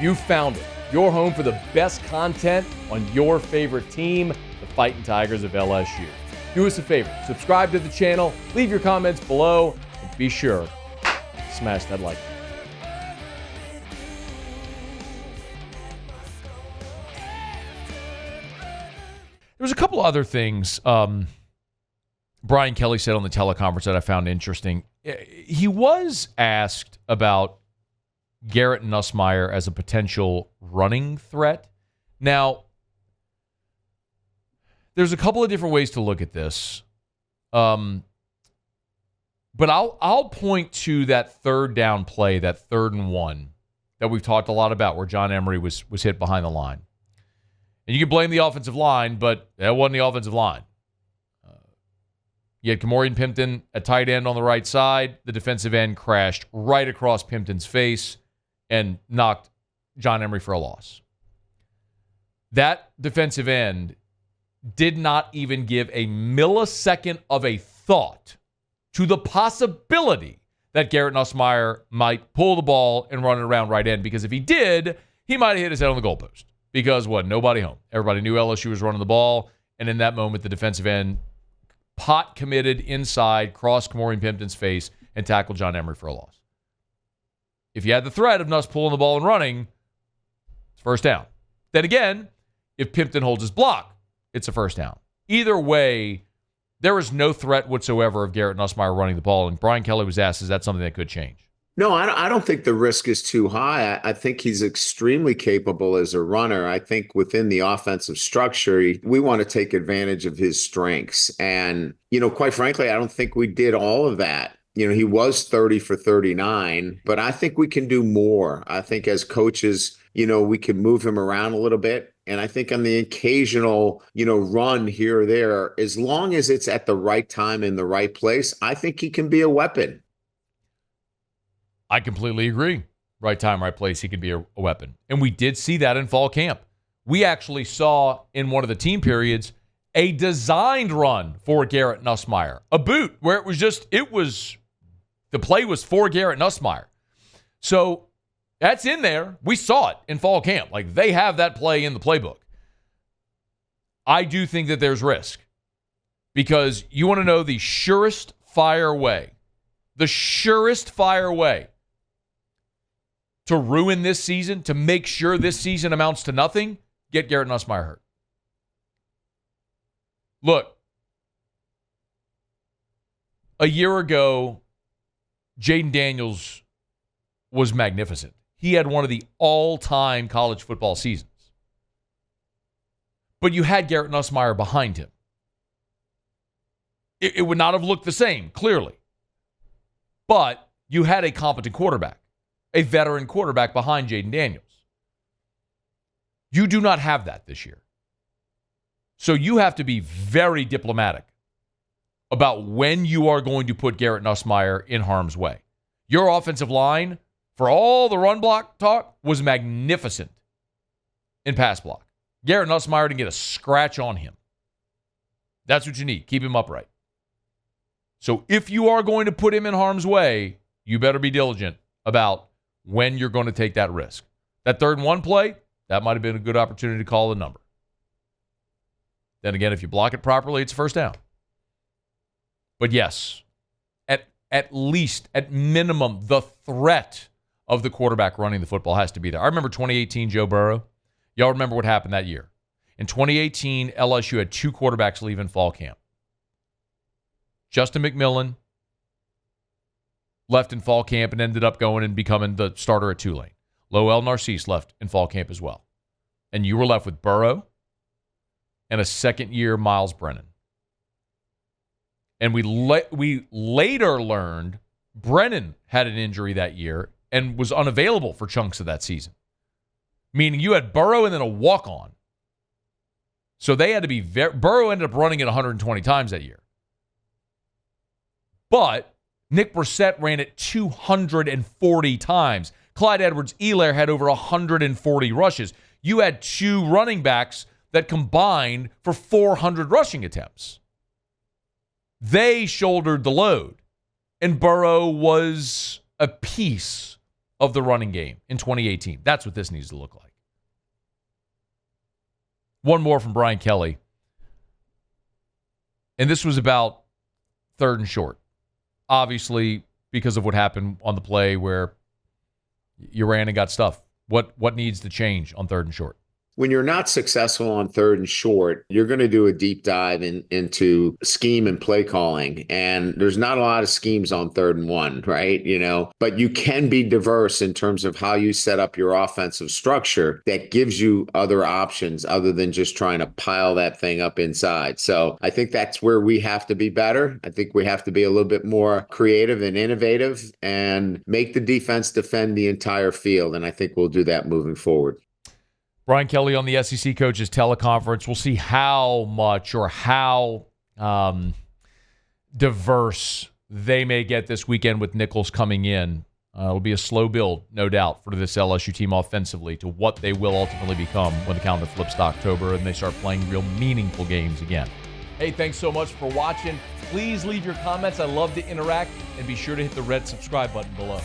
You found it. Your home for the best content on your favorite team, the Fighting Tigers of LSU. Do us a favor, subscribe to the channel, leave your comments below, and be sure to smash that like button. There was a couple other things Brian Kelly said on the teleconference that I found interesting. He was asked about Garrett Nussmeier as a potential running threat. Now, there's a couple of different ways to look at this. But I'll point to that third down play, that 3rd and 1, that we've talked a lot about, where John Emery was hit behind the line. And you can blame the offensive line, but that wasn't the offensive line. You had Kamorian Pimpton at tight end on the right side. The defensive end crashed right across Pimpton's face and knocked John Emery for a loss. That defensive end did not even give a millisecond of a thought to the possibility that Garrett Nussmeier might pull the ball and run it around right end, because if he did, he might have hit his head on the goalpost. Because what? Nobody home. Everybody knew LSU was running the ball, and in that moment, the defensive end pot committed inside, crossed Kamorian Pimpton's face, and tackled John Emery for a loss. If you had the threat of Nuss pulling the ball and running, it's first down. Then again, if Pimpton holds his block, it's a first down. Either way, there is no threat whatsoever of Garrett Nussmeier running the ball, and Brian Kelly was asked, is that something that could change? No, I don't think the risk is too high. I think he's extremely capable as a runner. I think within the offensive structure, we want to take advantage of his strengths. And, quite frankly, I don't think we did all of that. He was 30 for 39, but I think we can do more. I think as coaches, we can move him around a little bit. And I think on the occasional, run here or there, as long as it's at the right time in the right place, I think he can be a weapon. I completely agree. Right time, right place, he could be a weapon. And we did see that in fall camp. We actually saw in one of the team periods a designed run for Garrett Nussmeier, a boot where the play was for Garrett Nussmeier. So that's in there. We saw it in fall camp. Like, they have that play in the playbook. I do think that there's risk, because you want to know the surest fire way to ruin this season, to make sure this season amounts to nothing, get Garrett Nussmeier hurt. Look, a year ago, Jaden Daniels was magnificent. He had one of the all-time college football seasons. But you had Garrett Nussmeier behind him. It would not have looked the same, clearly. But you had a competent quarterback, a veteran quarterback behind Jaden Daniels. You do not have that this year. So you have to be very diplomatic about when you are going to put Garrett Nussmeier in harm's way. Your offensive line, for all the run block talk, was magnificent in pass block. Garrett Nussmeier didn't get a scratch on him. That's what you need. Keep him upright. So if you are going to put him in harm's way, you better be diligent about when you're going to take that risk. That 3rd and 1 play, that might have been a good opportunity to call the number. Then again, if you block it properly, it's first down. But yes, at least, at minimum, the threat of the quarterback running the football has to be there. I remember 2018 Joe Burrow. Y'all remember what happened that year. In 2018, LSU had 2 quarterbacks leave in fall camp. Justin McMillan left in fall camp and ended up going and becoming the starter at Tulane. Lowell Narcisse left in fall camp as well. And you were left with Burrow and a second-year Miles Brennan. And we later learned Brennan had an injury that year and was unavailable for chunks of that season. Meaning you had Burrow and then a walk-on. So they had to be Burrow ended up running it 120 times that year. But Nick Brissett ran it 240 times. Clyde Edwards-Helaire had over 140 rushes. You had 2 running backs that combined for 400 rushing attempts. They shouldered the load, and Burrow was a piece of the running game in 2018. That's what this needs to look like. One more from Brian Kelly. And this was about 3rd and short. Obviously, because of what happened on the play where you ran and got stuffed. What needs to change on 3rd and short? When you're not successful on 3rd and short, you're going to do a deep dive into scheme and play calling. And there's not a lot of schemes on 3rd and 1, right? But you can be diverse in terms of how you set up your offensive structure that gives you other options other than just trying to pile that thing up inside. So I think that's where we have to be better. I think we have to be a little bit more creative and innovative and make the defense defend the entire field. And I think we'll do that moving forward. Brian Kelly on the SEC Coaches teleconference. We'll see how much or how diverse they may get this weekend with Nichols coming in. It'll be a slow build, no doubt, for this LSU team offensively to what they will ultimately become when the calendar flips to October and they start playing real meaningful games again. Hey, thanks so much for watching. Please leave your comments. I love to interact, and be sure to hit the red subscribe button below.